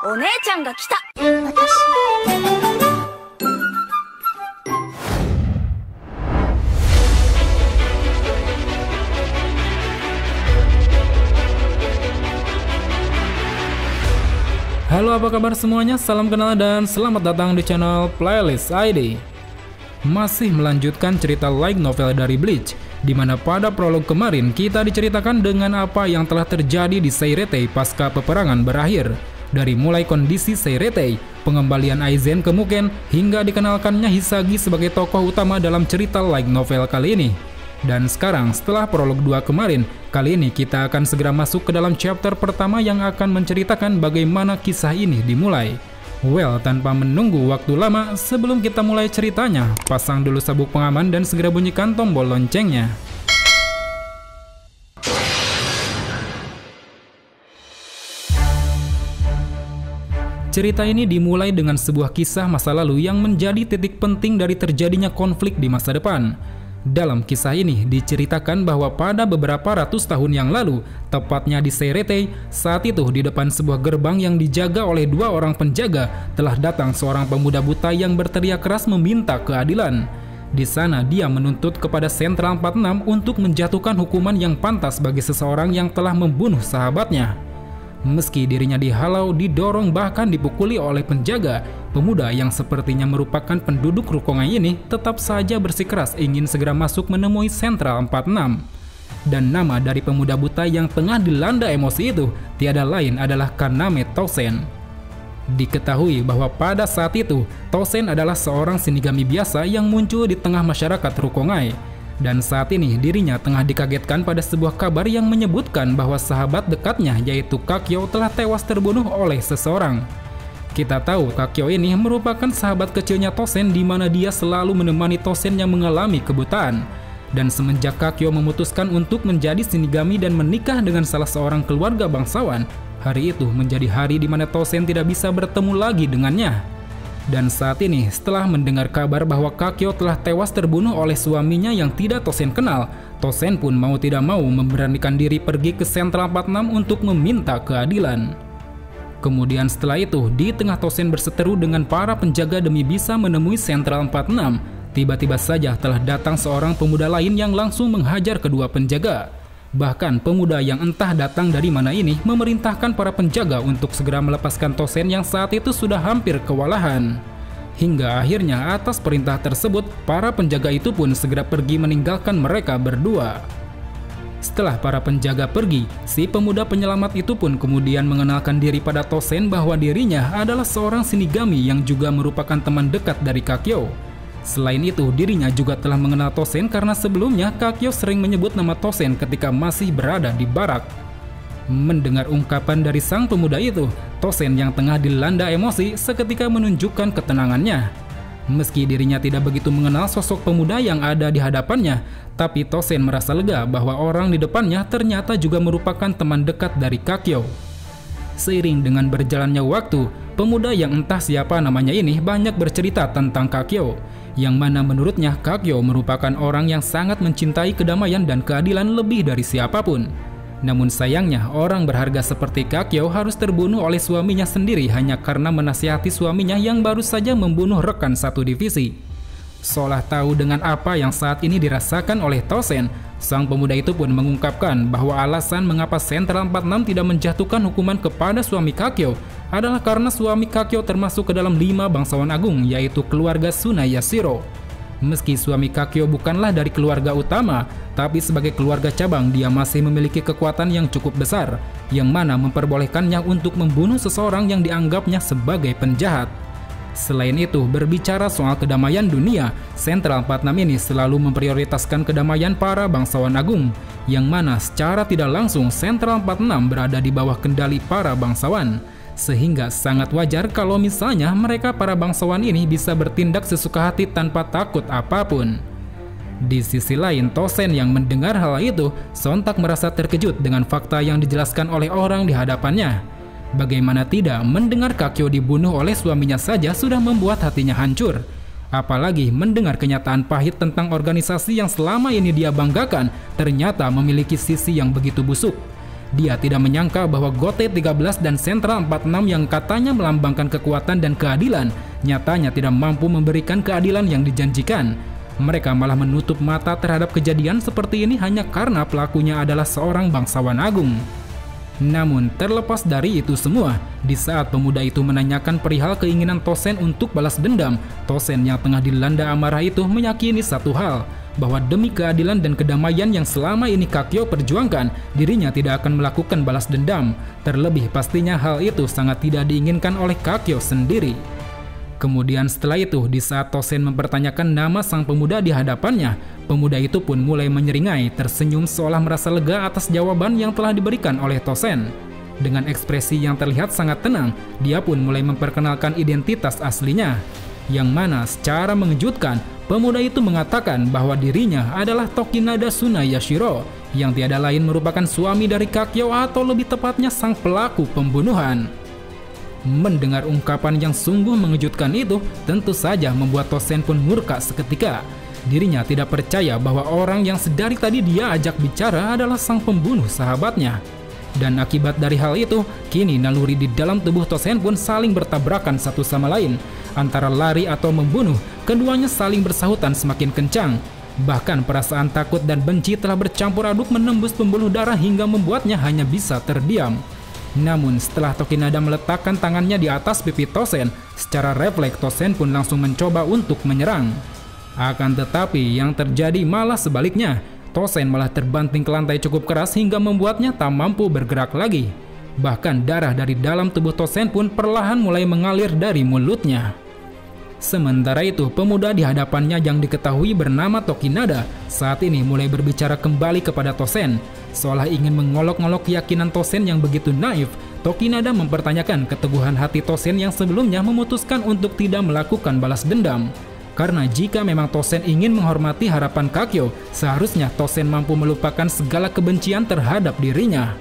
お姉ちゃんが来た。Halo, apa kabar semuanya? Salam kenal dan selamat datang di channel Playlist ID. Masih melanjutkan cerita light novel dari Bleach, di mana pada prolog kemarin kita diceritakan dengan apa yang telah terjadi di Seiretei pasca peperangan berakhir. Dari mulai kondisi Seiretei, pengembalian Aizen ke Mugen, hingga dikenalkannya Hisagi sebagai tokoh utama dalam cerita light novel kali ini. Dan sekarang setelah prolog 2 kemarin, kali ini kita akan segera masuk ke dalam chapter pertama yang akan menceritakan bagaimana kisah ini dimulai. Well, tanpa menunggu waktu lama, sebelum kita mulai ceritanya, pasang dulu sabuk pengaman dan segera bunyikan tombol loncengnya. Cerita ini dimulai dengan sebuah kisah masa lalu yang menjadi titik penting dari terjadinya konflik di masa depan. Dalam kisah ini diceritakan bahwa pada beberapa ratus tahun yang lalu, tepatnya di Seiretei, saat itu di depan sebuah gerbang yang dijaga oleh 2 orang penjaga, telah datang seorang pemuda buta yang berteriak keras meminta keadilan. Di sana dia menuntut kepada Sentral 46 untuk menjatuhkan hukuman yang pantas bagi seseorang yang telah membunuh sahabatnya. Meski dirinya dihalau, didorong, bahkan dipukuli oleh penjaga, pemuda yang sepertinya merupakan penduduk Rukongai ini tetap saja bersikeras ingin segera masuk menemui Sentral 46. Dan nama dari pemuda buta yang tengah dilanda emosi itu tiada lain adalah Kaname Tousen. Diketahui bahwa pada saat itu, Tousen adalah seorang shinigami biasa yang muncul di tengah masyarakat Rukongai. Dan saat ini dirinya tengah dikagetkan pada sebuah kabar yang menyebutkan bahwa sahabat dekatnya yaitu Kakyo telah tewas terbunuh oleh seseorang. Kita tahu Kakyo ini merupakan sahabat kecilnya Tousen, di mana dia selalu menemani Tousen yang mengalami kebutaan. Dan semenjak Kakyo memutuskan untuk menjadi shinigami dan menikah dengan salah seorang keluarga bangsawan, hari itu menjadi hari di mana Tousen tidak bisa bertemu lagi dengannya. Dan saat ini, setelah mendengar kabar bahwa Kakyo telah tewas terbunuh oleh suaminya yang tidak Tousen kenal, Tousen pun mau tidak mau memberanikan diri pergi ke Sentral 46 untuk meminta keadilan. Kemudian setelah itu, di tengah Tousen berseteru dengan para penjaga demi bisa menemui Sentral 46, tiba-tiba saja telah datang seorang pemuda lain yang langsung menghajar kedua penjaga. Bahkan pemuda yang entah datang dari mana ini memerintahkan para penjaga untuk segera melepaskan Tousen yang saat itu sudah hampir kewalahan. Hingga akhirnya atas perintah tersebut, para penjaga itu pun segera pergi meninggalkan mereka berdua. Setelah para penjaga pergi, si pemuda penyelamat itu pun kemudian mengenalkan diri pada Tousen bahwa dirinya adalah seorang shinigami yang juga merupakan teman dekat dari Kakyo. Selain itu, dirinya juga telah mengenal Tousen karena sebelumnya Kakyo sering menyebut nama Tousen ketika masih berada di barak. Mendengar ungkapan dari sang pemuda itu, Tousen yang tengah dilanda emosi seketika menunjukkan ketenangannya. Meski dirinya tidak begitu mengenal sosok pemuda yang ada di hadapannya, tapi Tousen merasa lega bahwa orang di depannya ternyata juga merupakan teman dekat dari Kakyo. Seiring dengan berjalannya waktu, pemuda yang entah siapa namanya ini banyak bercerita tentang Kakyo, yang mana menurutnya Kakyo merupakan orang yang sangat mencintai kedamaian dan keadilan lebih dari siapapun. Namun sayangnya, orang berharga seperti Kakyo harus terbunuh oleh suaminya sendiri hanya karena menasihati suaminya yang baru saja membunuh rekan satu divisi. Seolah tahu dengan apa yang saat ini dirasakan oleh Tousen, sang pemuda itu pun mengungkapkan bahwa alasan mengapa Sentral 46 tidak menjatuhkan hukuman kepada suami Kakyo adalah karena suami Kakyo termasuk ke dalam 5 bangsawan agung, yaitu keluarga Tsunayashiro. Meski suami Kakyo bukanlah dari keluarga utama, tapi sebagai keluarga cabang dia masih memiliki kekuatan yang cukup besar, yang mana memperbolehkannya untuk membunuh seseorang yang dianggapnya sebagai penjahat. Selain itu, berbicara soal kedamaian dunia, Sentral 46 ini selalu memprioritaskan kedamaian para bangsawan agung, yang mana secara tidak langsung Sentral 46 berada di bawah kendali para bangsawan. Sehingga sangat wajar kalau misalnya mereka para bangsawan ini bisa bertindak sesuka hati tanpa takut apapun. Di sisi lain, Tousen yang mendengar hal itu sontak merasa terkejut dengan fakta yang dijelaskan oleh orang di hadapannya. Bagaimana tidak, mendengar Kakyo dibunuh oleh suaminya saja sudah membuat hatinya hancur. Apalagi mendengar kenyataan pahit tentang organisasi yang selama ini dia banggakan ternyata memiliki sisi yang begitu busuk. Dia tidak menyangka bahwa Gote 13 dan Sentral 46 yang katanya melambangkan kekuatan dan keadilan, nyatanya tidak mampu memberikan keadilan yang dijanjikan. Mereka malah menutup mata terhadap kejadian seperti ini hanya karena pelakunya adalah seorang bangsawan agung. Namun terlepas dari itu semua, di saat pemuda itu menanyakan perihal keinginan Tosen untuk balas dendam, Tosen yang tengah dilanda amarah itu meyakini satu hal, bahwa demi keadilan dan kedamaian yang selama ini Kakyo perjuangkan, dirinya tidak akan melakukan balas dendam. Terlebih pastinya hal itu sangat tidak diinginkan oleh Kakyo sendiri. Kemudian setelah itu, di saat Tosen mempertanyakan nama sang pemuda di hadapannya, pemuda itu pun mulai menyeringai, tersenyum seolah merasa lega atas jawaban yang telah diberikan oleh Tosen. Dengan ekspresi yang terlihat sangat tenang, dia pun mulai memperkenalkan identitas aslinya. Yang mana secara mengejutkan, pemuda itu mengatakan bahwa dirinya adalah Tokinada Tsunayashiro, yang tiada lain merupakan suami dari Kakyo atau lebih tepatnya sang pelaku pembunuhan. Mendengar ungkapan yang sungguh mengejutkan itu, tentu saja membuat Tosen pun murka seketika. Dirinya tidak percaya bahwa orang yang sedari tadi dia ajak bicara adalah sang pembunuh sahabatnya. Dan akibat dari hal itu, kini naluri di dalam tubuh Tosen pun saling bertabrakan satu sama lain. Antara lari atau membunuh, keduanya saling bersahutan semakin kencang. Bahkan perasaan takut dan benci telah bercampur aduk menembus pembuluh darah hingga membuatnya hanya bisa terdiam. Namun setelah Tokinada meletakkan tangannya di atas pipi Tosen, secara refleks Tosen pun langsung mencoba untuk menyerang. Akan tetapi yang terjadi malah sebaliknya. Tosen malah terbanting ke lantai cukup keras hingga membuatnya tak mampu bergerak lagi. Bahkan darah dari dalam tubuh Tosen pun perlahan mulai mengalir dari mulutnya. Sementara itu, pemuda di hadapannya yang diketahui bernama Tokinada saat ini mulai berbicara kembali kepada Tosen. Seolah ingin mengolok-ngolok keyakinan Tosen yang begitu naif, Tokinada mempertanyakan keteguhan hati Tosen yang sebelumnya memutuskan untuk tidak melakukan balas dendam. Karena jika memang Tosen ingin menghormati harapan Kakyo, seharusnya Tosen mampu melupakan segala kebencian terhadap dirinya.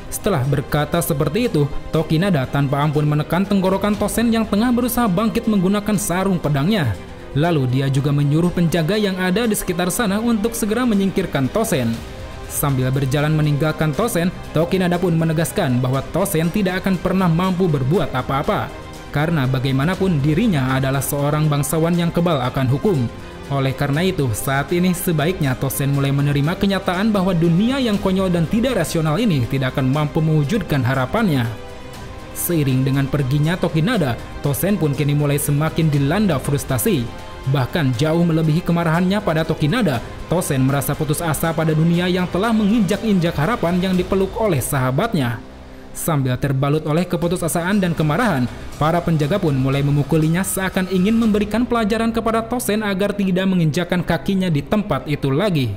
Setelah berkata seperti itu, Tokinada tanpa ampun menekan tenggorokan Tosen yang tengah berusaha bangkit menggunakan sarung pedangnya. Lalu dia juga menyuruh penjaga yang ada di sekitar sana untuk segera menyingkirkan Tosen. Sambil berjalan meninggalkan Tosen, Tokinada pun menegaskan bahwa Tosen tidak akan pernah mampu berbuat apa-apa. Karena bagaimanapun dirinya adalah seorang bangsawan yang kebal akan hukum. Oleh karena itu, saat ini sebaiknya Tosen mulai menerima kenyataan bahwa dunia yang konyol dan tidak rasional ini tidak akan mampu mewujudkan harapannya. Seiring dengan perginya Tokinada, Tosen pun kini mulai semakin dilanda frustasi. Bahkan jauh melebihi kemarahannya pada Tokinada, Tosen merasa putus asa pada dunia yang telah menginjak-injak harapan yang dipeluk oleh sahabatnya. Sambil terbalut oleh keputusasaan dan kemarahan, para penjaga pun mulai memukulinya seakan ingin memberikan pelajaran kepada Tosen agar tidak menginjakkan kakinya di tempat itu lagi.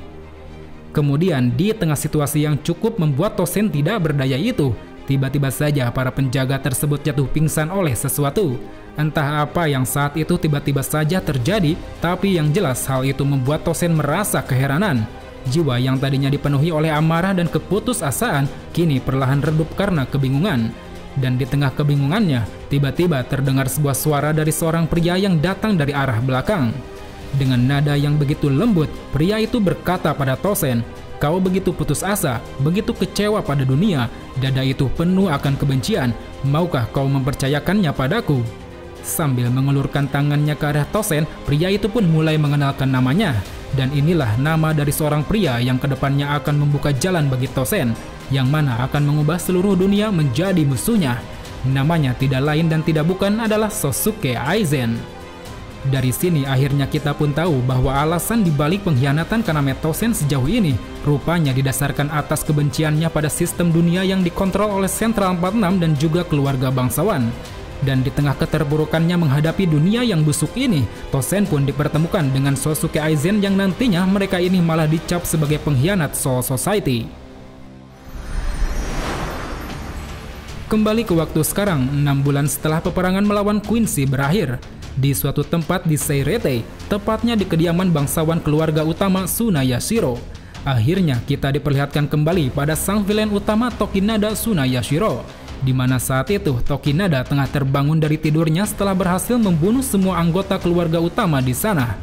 Kemudian di tengah situasi yang cukup membuat Tosen tidak berdaya itu, tiba-tiba saja para penjaga tersebut jatuh pingsan oleh sesuatu. Entah apa yang saat itu tiba-tiba saja terjadi, tapi yang jelas hal itu membuat Tosen merasa keheranan. Jiwa yang tadinya dipenuhi oleh amarah dan keputusasaan kini perlahan redup karena kebingungan. Dan di tengah kebingungannya, tiba-tiba terdengar sebuah suara dari seorang pria yang datang dari arah belakang. Dengan nada yang begitu lembut, pria itu berkata pada Tosen, "Kau begitu putus asa, begitu kecewa pada dunia, dada itu penuh akan kebencian, maukah kau mempercayakannya padaku?" Sambil mengelurkan tangannya ke arah Tosen, pria itu pun mulai mengenalkan namanya. Dan inilah nama dari seorang pria yang kedepannya akan membuka jalan bagi Tosen, yang mana akan mengubah seluruh dunia menjadi musuhnya. Namanya tidak lain dan tidak bukan adalah Sosuke Aizen. Dari sini akhirnya kita pun tahu bahwa alasan dibalik pengkhianatan Kaname Tosen sejauh ini rupanya didasarkan atas kebenciannya pada sistem dunia yang dikontrol oleh Sentral 46 dan juga keluarga bangsawan. Dan di tengah keterburukannya menghadapi dunia yang busuk ini, Tosen pun dipertemukan dengan Sosuke Aizen yang nantinya mereka ini malah dicap sebagai pengkhianat Soul Society. Kembali ke waktu sekarang, 6 bulan setelah peperangan melawan Quincy berakhir, di suatu tempat di Seirete, tepatnya di kediaman bangsawan keluarga utama Tsunayashiro. Akhirnya kita diperlihatkan kembali pada sang villain utama Tokinada Tsunayashiro, di mana saat itu Tokinada tengah terbangun dari tidurnya setelah berhasil membunuh semua anggota keluarga utama di sana.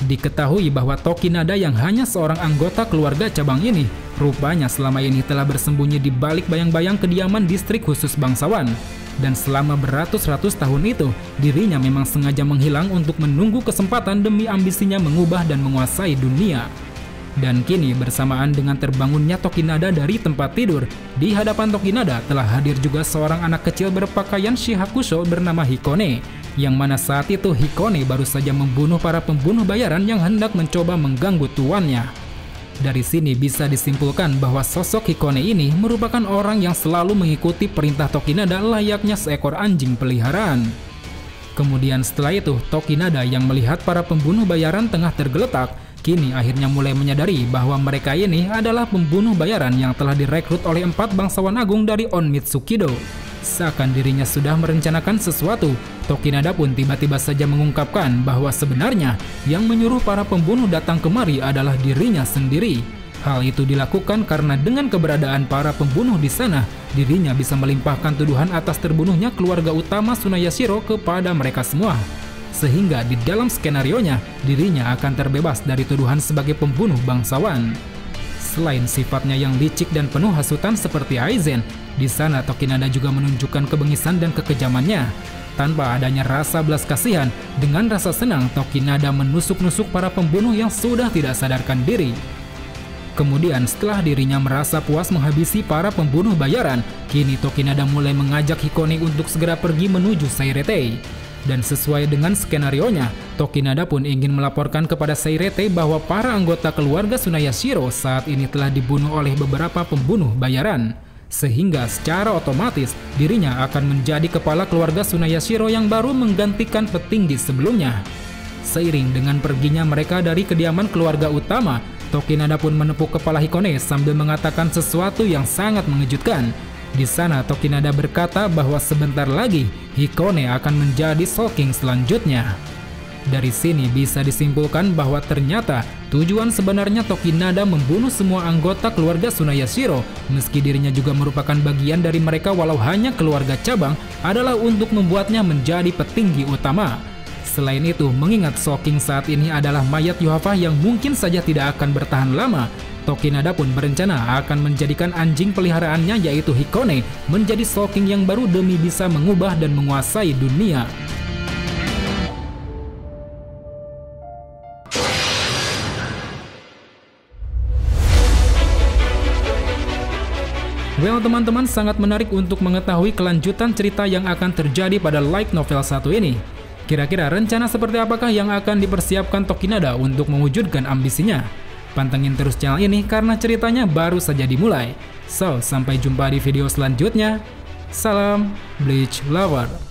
Diketahui bahwa Tokinada yang hanya seorang anggota keluarga cabang ini rupanya selama ini telah bersembunyi di balik bayang-bayang kediaman distrik khusus bangsawan. Dan selama beratus-ratus tahun itu, dirinya memang sengaja menghilang untuk menunggu kesempatan demi ambisinya mengubah dan menguasai dunia. Dan kini bersamaan dengan terbangunnya Tokinada dari tempat tidur, di hadapan Tokinada telah hadir juga seorang anak kecil berpakaian Shihakusho bernama Hikone, yang mana saat itu Hikone baru saja membunuh para pembunuh bayaran yang hendak mencoba mengganggu tuannya. Dari sini bisa disimpulkan bahwa sosok Hikone ini merupakan orang yang selalu mengikuti perintah Tokinada layaknya seekor anjing peliharaan. Kemudian setelah itu, Tokinada yang melihat para pembunuh bayaran tengah tergeletak, kini akhirnya mulai menyadari bahwa mereka ini adalah pembunuh bayaran yang telah direkrut oleh 4 bangsawan agung dari Onmitsukido. Seakan dirinya sudah merencanakan sesuatu, Tokinada pun tiba-tiba saja mengungkapkan bahwa sebenarnya yang menyuruh para pembunuh datang kemari adalah dirinya sendiri. Hal itu dilakukan karena dengan keberadaan para pembunuh di sana, dirinya bisa melimpahkan tuduhan atas terbunuhnya keluarga utama Tsunayashiro kepada mereka semua. Sehingga di dalam skenarionya, dirinya akan terbebas dari tuduhan sebagai pembunuh bangsawan. Selain sifatnya yang licik dan penuh hasutan seperti Aizen, di sana Tokinada juga menunjukkan kebengisan dan kekejamannya. Tanpa adanya rasa belas kasihan, dengan rasa senang Tokinada menusuk-nusuk para pembunuh yang sudah tidak sadarkan diri. Kemudian setelah dirinya merasa puas menghabisi para pembunuh bayaran, kini Tokinada mulai mengajak Hikone untuk segera pergi menuju Seiretei. Dan sesuai dengan skenarionya, Tokinada pun ingin melaporkan kepada Seiretei bahwa para anggota keluarga Tsunayashiro saat ini telah dibunuh oleh beberapa pembunuh bayaran. Sehingga secara otomatis dirinya akan menjadi kepala keluarga Tsunayashiro yang baru menggantikan petinggi sebelumnya. Seiring dengan perginya mereka dari kediaman keluarga utama, Tokinada pun menepuk kepala Hikone sambil mengatakan sesuatu yang sangat mengejutkan. Di sana Tokinada berkata bahwa sebentar lagi Hikone akan menjadi Soul King selanjutnya. Dari sini bisa disimpulkan bahwa ternyata tujuan sebenarnya Tokinada membunuh semua anggota keluarga Tsunayashiro, meski dirinya juga merupakan bagian dari mereka walau hanya keluarga cabang, adalah untuk membuatnya menjadi petinggi utama. Selain itu, mengingat Soul King saat ini adalah mayat Yuhafah yang mungkin saja tidak akan bertahan lama, Tokinada pun berencana akan menjadikan anjing peliharaannya yaitu Hikone menjadi Soul King yang baru demi bisa mengubah dan menguasai dunia. Well teman-teman, sangat menarik untuk mengetahui kelanjutan cerita yang akan terjadi pada light novel 1 ini. Kira-kira rencana seperti apakah yang akan dipersiapkan Tokinada untuk mewujudkan ambisinya? Pantengin terus channel ini karena ceritanya baru saja dimulai. So, sampai jumpa di video selanjutnya. Salam Bleach Lover.